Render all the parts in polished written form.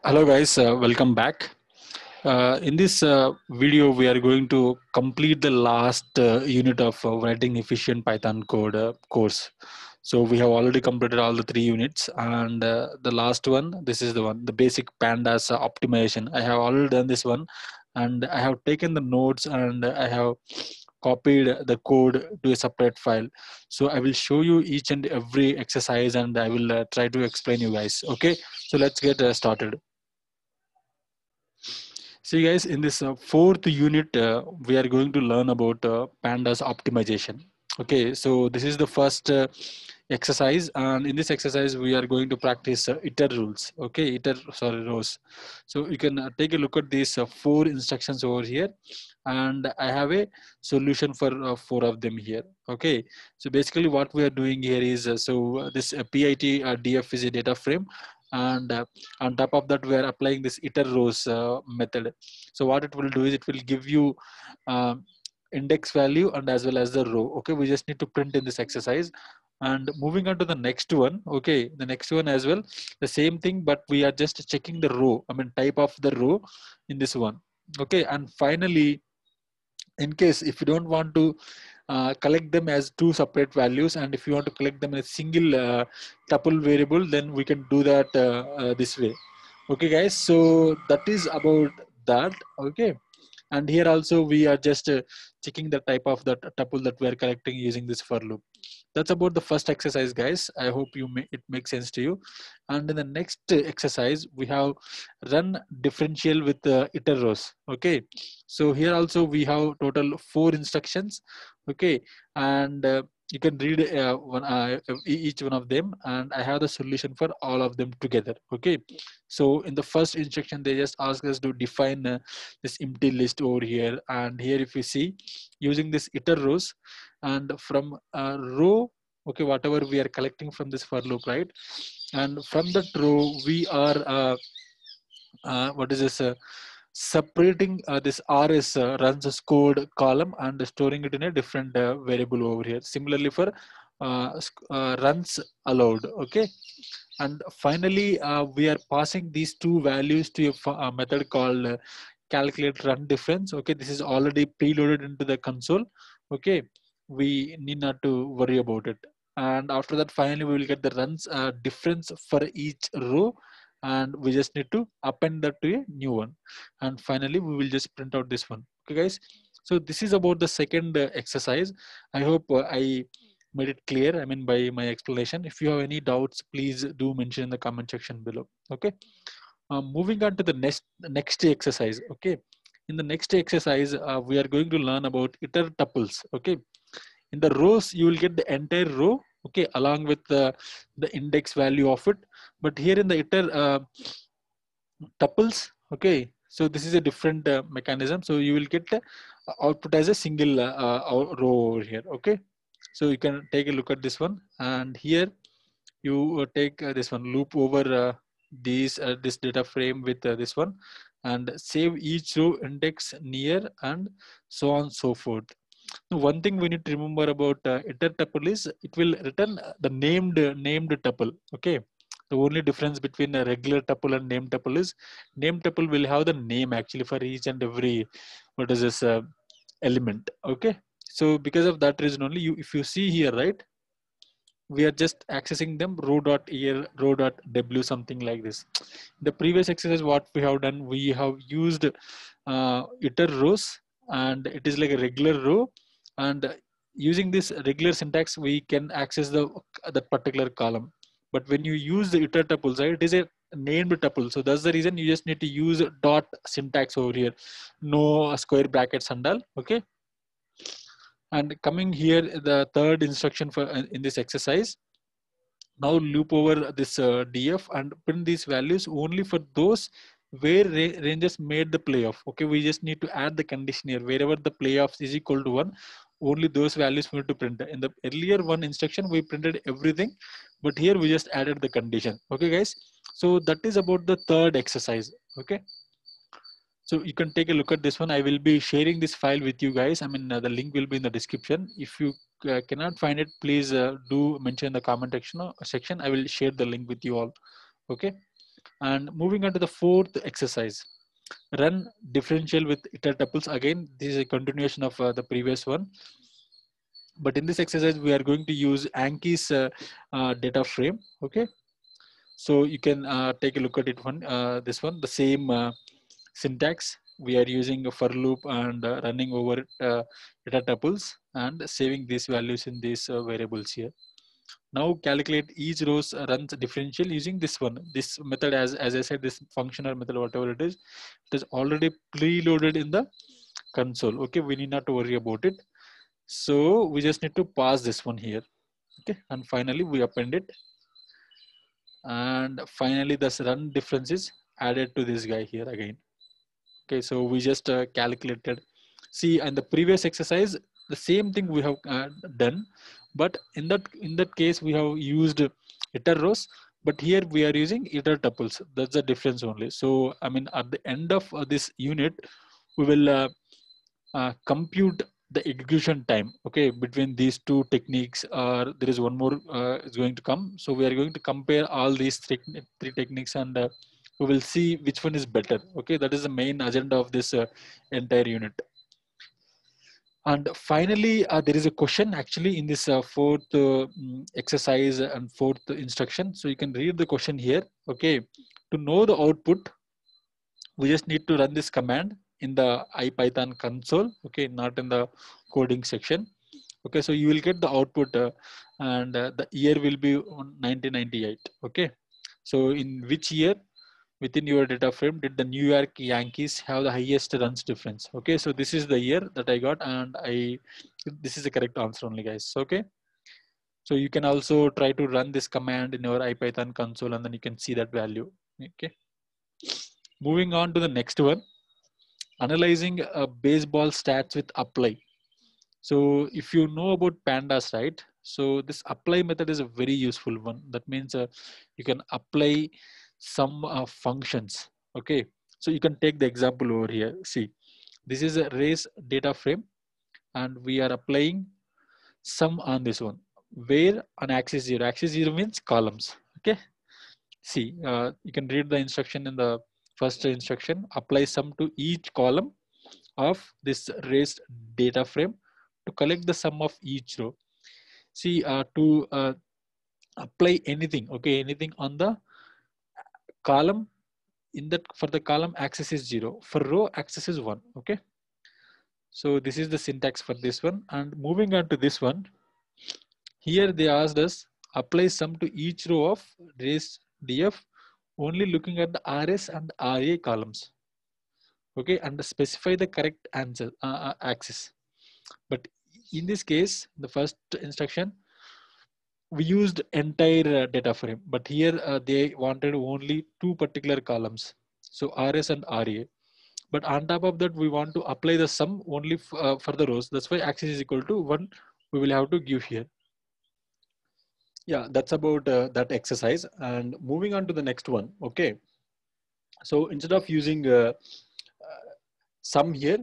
Hello guys, welcome back. In this video, we are going to complete the last unit of writing efficient Python code course. So we have already completed all the 3 units, and the last one, this is the one, the basic Pandas optimization. I have already done this one, and I have taken the notes and I have copied the code to a separate file. So I will show you each and every exercise, and I will try to explain you guys. Okay, so let's get started. See guys, in this fourth unit, we are going to learn about Pandas optimization. Okay, so this is the first exercise, and in this exercise, we are going to practice iter rules. Okay, rows. So you can take a look at these 4 instructions over here, and I have a solution for 4 of them here. Okay, so basically what we are doing here is this PIT DF is a data frame, and on top of that we are applying this iter rows method. So what it will do is it will give you index value and as well as the row. Okay, we just need to print in this exercise. And moving on to the next one, okay, the next one as well, the same thing, but we are just checking the row, I mean type of the row in this one. Okay, and finally, in case if you don't want to collect them as 2 separate values, and if you want to collect them in a single tuple variable, then we can do that this way. Okay guys, so that is about that. Okay, and here also we are just checking the type of that tuple that we are collecting using this for loop. That's about the first exercise guys. I hope it makes sense to you. And in the next exercise we have run differential with iter rows. Okay, so here also we have total 4 instructions. Okay, and you can read each one of them, and I have the solution for all of them together. Okay, so in the first instruction they just ask us to define this empty list over here, and here if you see, using this iter rows, and from a row, okay, whatever we are collecting from this for loop, right, and from that row we are what is this separating this rs runs code column and storing it in a different variable over here. Similarly for runs allowed. Okay, and finally we are passing these 2 values to a method called calculate run difference. Okay, this is already preloaded into the console. Okay, we need not to worry about it. And after that, finally we will get the runs difference for each row, and we just need to append that to a new one. And finally we will just print out this one. Okay guys, so this is about the second exercise. I hope I made it clear, I mean, by my explanation. If you have any doubts, please do mention in the comment section below. Okay, moving on to the next exercise. Okay, in the next exercise we are going to learn about iter tuples. Okay, in the rows you will get the entire row, okay, along with the index value of it. But here in the iter tuples, okay, so this is a different mechanism. So you will get the output as a single row over here. Okay, so you can take a look at this one, and here you take this one, loop over this data frame with this one, and save each row index near, and so on so forth. Now, one thing we need to remember about iter tuple is it will return the named tuple. Okay, the only difference between a regular tuple and named tuple is named tuple will have the name actually for each and every, what is this, element. Okay, so because of that reason only, you, if you see here, right, we are just accessing them row dot here, row dot w, something like this. The previous exercise what we have done, we have used iter rows, and it is like a regular row, and using this regular syntax we can access the that particular column. But when you use the iter tuples, right, it is a named tuple, so that's the reason you just need to use dot syntax over here, no square brackets and all. Okay, and coming here, the third instruction for in this exercise, now loop over this df and print these values only for those where ranges made the playoff. Okay, we just need to add the condition here, wherever the playoffs is equal to 1, only those values we need to print. In the earlier one instruction we printed everything, but here we just added the condition. Okay guys, so that is about the third exercise. Okay, so you can take a look at this one. I will be sharing this file with you guys. I mean, the link will be in the description. If you cannot find it, please do mention in the comment section. I will share the link with you all. Okay. And moving on to the fourth exercise, run differential with iter tuples. Again, this is a continuation of the previous one. But in this exercise, we are going to use Anki's data frame. Okay, so you can take a look at it. This one, the same syntax. We are using a for loop and running over data tuples and saving these values in these variables here. Now calculate each rows runs differential using this one. This method, as I said, this function or method, whatever it is already preloaded in the console. Okay, we need not to worry about it. So we just need to pass this one here. Okay, and finally we append it. And finally this run difference is added to this guy here again. Okay, so we just calculated. See, in the previous exercise, the same thing we have done, but in that case we have used iter rows, but here we are using iter tuples. That's the difference only. So I mean, at the end of this unit, we will compute the execution time, okay, between these two techniques. There is one more is going to come, so we are going to compare all these three techniques, and we will see which one is better. Okay, that is the main agenda of this entire unit. And finally, there is a question actually in this fourth exercise and fourth instruction. So you can read the question here. Okay, to know the output, we just need to run this command in the IPython console. Okay, not in the coding section. Okay, so you will get the output, and the year will be on 1998. Okay, so in which year within your data frame did the New York Yankees have the highest runs difference? Okay, so this is the year that I got, and this is the correct answer only, guys. Okay, so you can also try to run this command in your IPython console, and then you can see that value. Okay, moving on to the next one, analyzing baseball stats with apply. So if you know about pandas, right? So this apply method is a very useful one. That means you can apply some functions. Okay, so you can take the example over here. See, this is a race data frame, and we are applying sum on this one, where on axis 0. Axis 0 means columns. Okay, see, you can read the instruction in the first instruction. Apply sum to each column of this raised data frame to collect the sum of each row. See, to apply anything, okay, anything on the column, in that for the column axis is 0, for row axis is 1. Okay, so this is the syntax for this one. And moving on to this one, here they asked us apply sum to each row of raised df only looking at the rs and ra columns. Okay, and specify the correct answer axis. But in this case, the first instruction, we used entire data frame, but here they wanted only two particular columns, so rs and ra. But on top of that, we want to apply the sum only for the rows. That's why axis is equal to 1 we will have to give here. Yeah, that's about that exercise. And moving on to the next one. Okay, so instead of using sum here,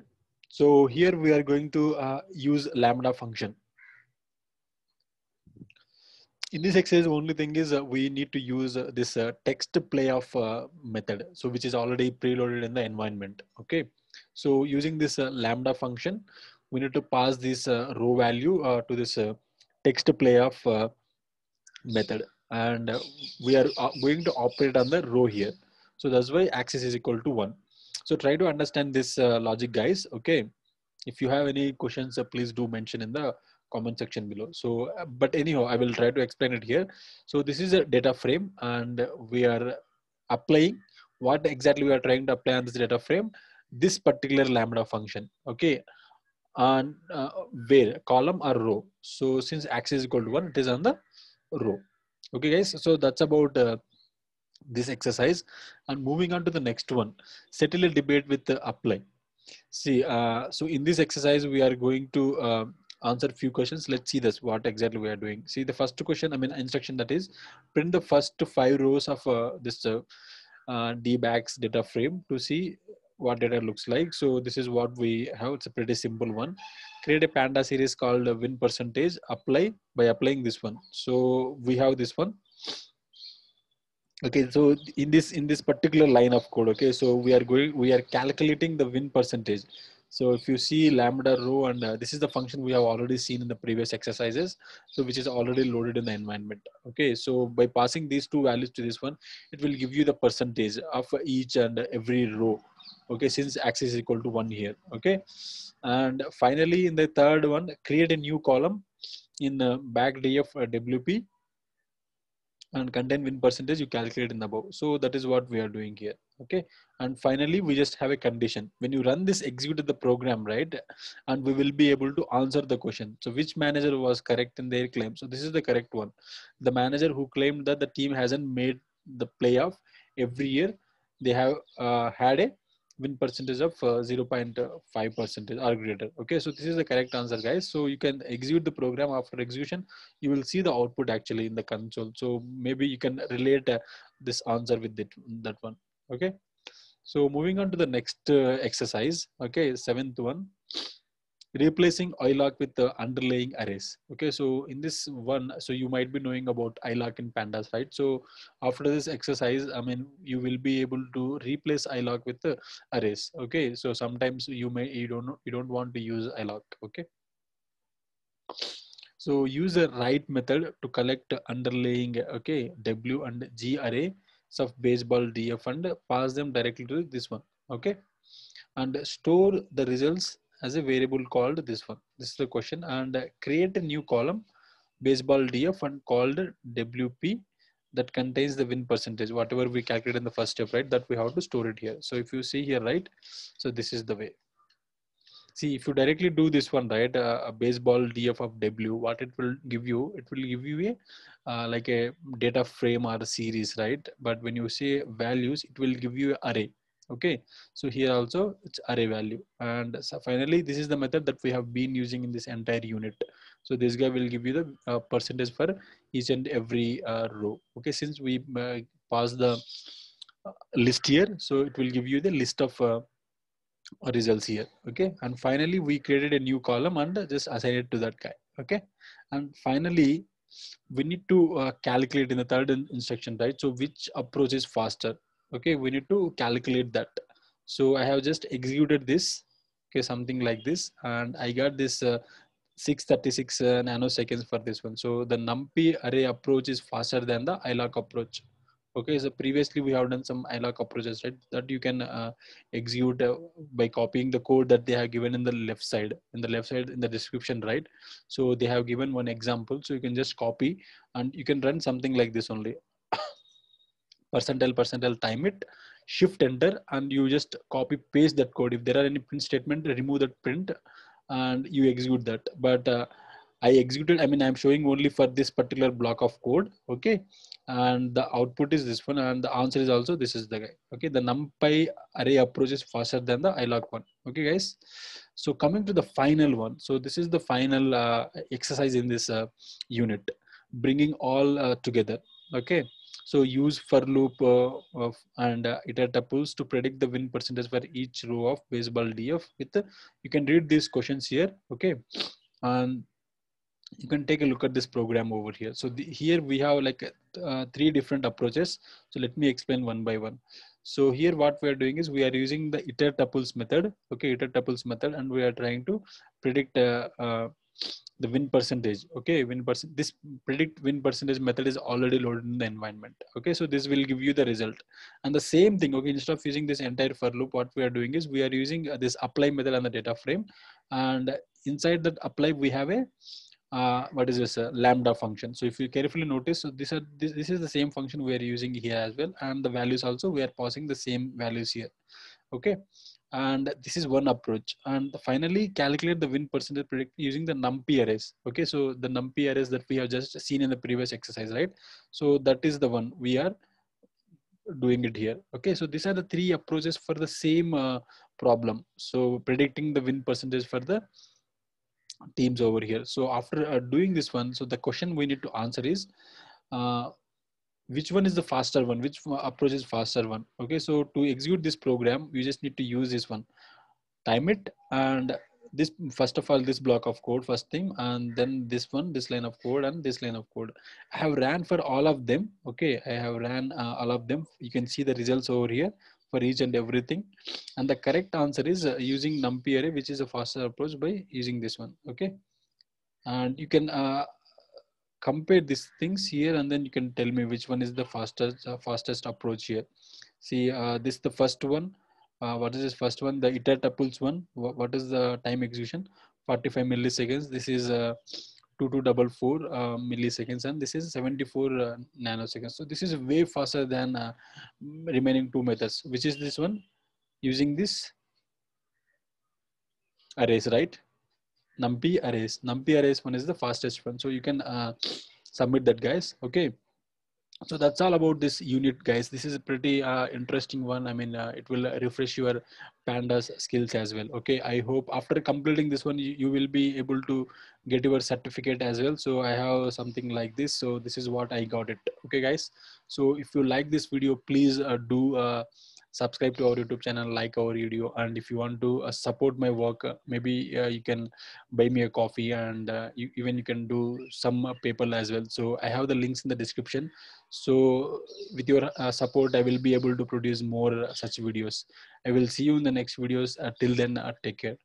so here we are going to use lambda function. In this exercise, only thing is we need to use this text playoff method, so which is already preloaded in the environment. Okay, so using this lambda function, we need to pass this row value to this text playoff method, and we are going to operate on the row here. So that's why axis is equal to 1. So try to understand this logic, guys. Okay, if you have any questions, please do mention in the comment section below. So but anyhow, I will try to explain it here. So this is a data frame, and we are applying what exactly we are trying to apply on this data frame, this particular lambda function. Okay, on where column or row. So since axis is equal to 1, it is on the row. Okay, guys, so that's about this exercise. And moving on to the next one, settle a debate with the apply. See, so in this exercise, we are going to answer a few questions. Let's see this, what exactly we are doing. See, the first question, I mean, instruction, that is print the first 5 rows of this dbags data frame to see what data looks like. So this is what we have. It's a pretty simple one. Create a panda series called win percentage, apply by applying this one. So we have this one. Okay, so in this particular line of code, okay, so we are calculating the win percentage. So if you see lambda row, and this is the function we have already seen in the previous exercises, so which is already loaded in the environment. Okay, so by passing these two values to this one, it will give you the percentage of each and every row. Okay, since axis is equal to 1 here. Okay, and finally in the third one, create a new column in backdf wp and contain win percentage you calculate in the above. So that is what we are doing here. Okay, and finally we just have a condition. When you run this, execute the program, right, and we will be able to answer the question. So which manager was correct in their claim? So this is the correct one. The manager who claimed that the team hasn't made the playoff every year, they have had a win percentage of 0.5 percentage or greater. Okay, so this is the correct answer, guys. So you can execute the program. After execution, you will see the output actually in the console. So maybe you can relate this answer with that one. Okay, so moving on to the next exercise. Okay, seventh one, replacing iloc with the underlying arrays. Okay, so in this one, so you might be knowing about iloc in pandas, right? So after this exercise, I mean, you will be able to replace iloc with the arrays. Okay, so sometimes you don't want to use iloc. Okay, so use a write method to collect underlying, okay, W and G array of baseball DF and pass them directly to this one. Okay, and store the results as a variable called this one. This is the question, and create a new column baseball DF and called WP that contains the win percentage, whatever we calculated in the first step, right? That we have to store it here. So if you see here, right? So this is the way. See, if you directly do this one, right, a baseball DF of W, what it will give you, it will give you a like a data frame or a series, right? But when you say values, it will give you an array. Okay, so here also it's array value. And so finally, this is the method that we have been using in this entire unit. So this guy will give you the percentage for each and every row. Okay, since we pass the list here, so it will give you the list of results here. Okay, and finally we created a new column and just assign it to that guy. Okay, and finally we need to calculate in the third instruction, right? So which approach is faster? Okay, we need to calculate that. So I have just executed this. Okay, something like this, and I got this 636 nanoseconds for this one. So the numpy array approach is faster than the iloc approach. Okay, so previously we have done some iloc approaches, right, that you can execute by copying the code that they have given in the left side, in the description, right? So they have given one example, so you can just copy and you can run something like this only. Percentile time it, shift enter, and you just copy paste that code. If there are any print statement, remove that print and you execute that. But I executed, I mean, I'm showing only for this particular block of code. Okay, and the output is this one, and the answer is also this is the guy. Okay, the numpy array approach is faster than the iloc one. Okay, guys, so coming to the final one, so this is the final exercise in this unit, bringing all together. Okay, so use for loop and iter tuples to predict the win percentage for each row of baseball DF with you can read these questions here. Okay, and you can take a look at this program over here. So here we have like three different approaches. So let me explain one by one. So here what we are doing is we are using the iter tuples method. Okay, iter tuples method, and we are trying to predict the win percentage. Okay, this predict win percentage method is already loaded in the environment. Okay, so this will give you the result. And the same thing, okay, instead of using this entire for loop, what we are doing is we are using this apply method on the data frame, and inside that apply we have a what is this lambda function. So if you carefully notice, so this is the same function we are using here as well, and the values also we are passing the same values here. Okay, and this is one approach. And finally calculate the win percentage predict using the numpy arrays. Okay, so the numpy arrays that we have just seen in the previous exercise, right? So that is the one we are doing it here. Okay, so these are the three approaches for the same problem, so predicting the win percentage for the teams over here. So after doing this one, so the question we need to answer is uh, which one is the faster one, which approach is faster one. Okay, so to execute this program, you just need to use this one, time it, and this, first of all, this block of code first thing, and then this one, this line of code, and this line of code. I have ran for all of them. Okay, I have ran all of them. You can see the results over here for each and everything, and the correct answer is using numpy array, which is a faster approach by using this one. Okay, and you can compare these things here, and then you can tell me which one is the fastest approach here. See, this is the first one. What is this first one? The iter tuples one. What is the time execution? 45 milliseconds. This is 2244 milliseconds, and this is 74 nanoseconds. So this is way faster than remaining two methods. Which is this one? Using this arrays, right? Numpy arrays. Numpy arrays one is the fastest one. So you can submit that, guys. Okay. So that's all about this unit, guys. This is a pretty interesting one. I mean, it will refresh your pandas skills as well. Okay, I hope after completing this one, you will be able to get your certificate as well. So I have something like this. So this is what I got it. Okay, guys. So if you like this video, please do subscribe to our YouTube channel, like our video, and if you want to support my work, maybe you can buy me a coffee, and even you can do some PayPal as well. So I have the links in the description. So with your support, I will be able to produce more such videos. I will see you in the next videos. Till then, take care.